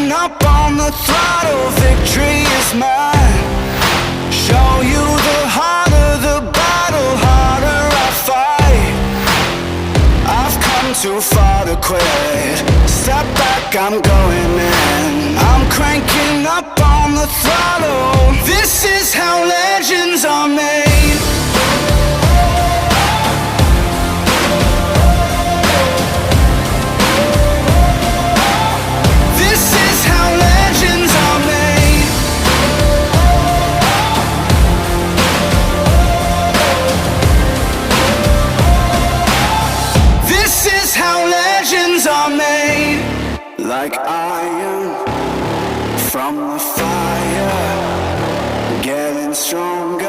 cranking up on the throttle, victory is mine. Show you the harder the battle, harder I fight. I've come too far to quit. Step back, I'm going in. I'm cranking up on the throttle. This is how legends are made. This is how legends are made. This is how legends are made. Like iron from the fire, getting stronger.